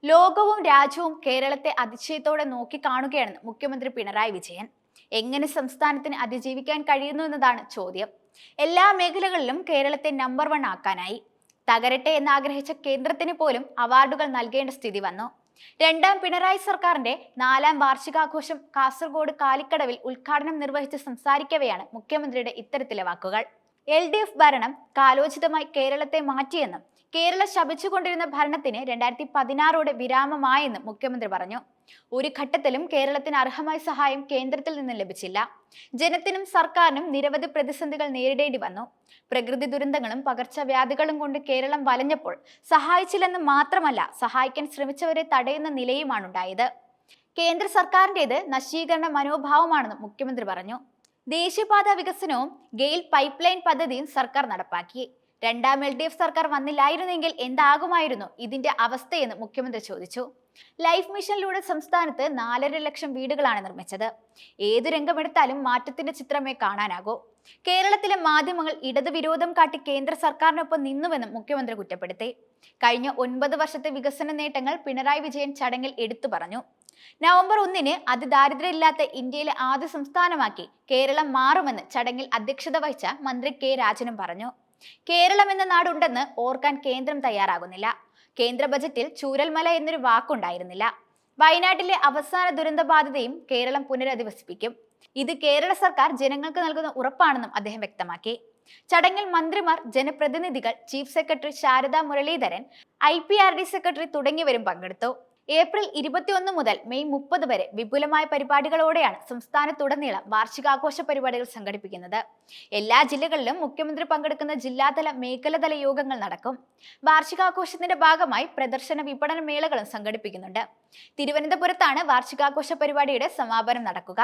ലോകവും രാജ്യവും കേരളത്തെ അതിശയത്തോടെ നോക്കിക്കാണുകയാണെന്ന് മുഖ്യമന്ത്രി പിണറായി വിജയൻ. എങ്ങനെ സംസ്ഥാനത്തിന് അതിജീവിക്കാൻ കഴിയുന്നു എന്നതാണ് ചോദ്യം. എല്ലാ മേഖലകളിലും കേരളത്തെ നമ്പർ 1 ആക്കാനായി. തകരട്ടെ എന്നാഗ്രഹിച്ച കേന്ദ്രത്തിന് പോലും അവാർഡുകൾ നൽകേണ്ട സ്ഥിതി വന്നു. രണ്ടാം പിണറായി സർക്കാരിന്റെ 4ാം വാർഷികാഘോഷം കാസർഗോഡ് കാലിക്കടവിൽ ഉദ്ഘാടനം നിർവഹിച്ച് സംസാരിക്കവെയാണ് മുഖ്യമന്ത്രിയുടെ ഇത്തരത്തിലെ വാക്കുകൾ. LDF ഭരണം കാലോചിതമായി കേരളത്തെ മാറ്റിയെന്നും കേരളം ശപിച്ചുകൊണ്ടിരുന്ന ഭരണത്തിന് 2016 വിരാമമായെന്നും മുഖ്യമന്ത്രി പറഞ്ഞു. ഒരു ഘട്ടത്തിലും കേരളത്തിന് അർഹമായ സഹായം കേന്ദ്രത്തിൽ നിന്ന് ലഭിച്ചില്ല. ജനത്തിനും സർക്കാരിനും നിരവധി പ്രതിസന്ധികൾ നേരിടേണ്ടി വന്നു. പ്രകൃതി ദുരന്തങ്ങളും പകർച്ചവ്യാധികളും കൊണ്ട് കേരളം വലഞ്ഞപ്പോൾ സഹായിച്ചില്ലെന്ന് മാത്രമല്ല, സഹായിക്കാൻ ശ്രമിച്ചവരെ തടയുന്ന നിലയുമാണുണ്ടായത്. കേന്ദ്ര സർക്കാരിൻ്റെത് നശീകരണ മനോഭാവമാണെന്നും മുഖ്യമന്ത്രി പറഞ്ഞു. ദേശീയപാത വികസനവും ഗെയിൽ പൈപ്പ് ലൈൻ പദ്ധതിയും സർക്കാർ നടപ്പാക്കി. രണ്ടാം LDF സർക്കാർ വന്നില്ലായിരുന്നെങ്കിൽ എന്താകുമായിരുന്നു ഇതിന്റെ അവസ്ഥയെന്ന് മുഖ്യമന്ത്രി ചോദിച്ചു. ലൈഫ് മിഷനിലൂടെ സംസ്ഥാനത്ത് 4.5 ലക്ഷം വീടുകളാണ് നിർമ്മിച്ചത്. ഏതു രംഗമെടുത്താലും മാറ്റത്തിന്റെ ചിത്രമേ കാണാനാകൂ. കേരളത്തിലെ മാധ്യമങ്ങൾ ഇടതുവിരോധം കാട്ടി കേന്ദ്ര സർക്കാരിനൊപ്പം നിന്നുവെന്നും മുഖ്യമന്ത്രി കുറ്റപ്പെടുത്തി. കഴിഞ്ഞ 9 വർഷത്തെ വികസന നേട്ടങ്ങൾ പിണറായി വിജയൻ ചടങ്ങിൽ എടുത്തു പറഞ്ഞു. നവംബർ 1 അതിദാരിദ്ര്യമില്ലാത്ത ഇന്ത്യയിലെ ആദ്യ സംസ്ഥാനമാക്കി കേരളം മാറുമെന്ന് ചടങ്ങിൽ അധ്യക്ഷത വഹിച്ച മന്ത്രി K രാജനും പറഞ്ഞു. കേരളം എന്ന നാടുണ്ടെന്ന് ഓർക്കാൻ കേന്ദ്രം തയ്യാറാകുന്നില്ല. കേന്ദ്ര ബജറ്റിൽ ചൂരൽമല എന്നൊരു വാക്കുണ്ടായിരുന്നില്ല. വയനാട്ടിലെ അവസാന ദുരന്തബാധിതയും കേരളം പുനരധിവസിപ്പിക്കും. ഇത് കേരള സർക്കാർ ജനങ്ങൾക്ക് നൽകുന്ന ഉറപ്പാണെന്നും അദ്ദേഹം വ്യക്തമാക്കി. ചടങ്ങിൽ മന്ത്രിമാർ, ജനപ്രതിനിധികൾ, chief secretary Sharada Muraleedharan, IPRD secretary തുടങ്ങിയവരും പങ്കെടുത്തു. ഏപ്രിൽ 21 മുതൽ മെയ് 30 വരെ വിപുലമായ പരിപാടികളോടെയാണ് സംസ്ഥാനത്തുടനീളം വാർഷികാഘോഷ പരിപാടികൾ സംഘടിപ്പിക്കുന്നത്. എല്ലാ ജില്ലകളിലും മുഖ്യമന്ത്രി പങ്കെടുക്കുന്ന ജില്ലാതല, മേഖലതല യോഗങ്ങൾ നടക്കും. വാർഷികാഘോഷത്തിന്റെ ഭാഗമായി പ്രദർശന വിപണന മേളകളും സംഘടിപ്പിക്കുന്നുണ്ട്. തിരുവനന്തപുരത്താണ് വാർഷികാഘോഷ പരിപാടിയുടെ സമാപനം നടക്കുക.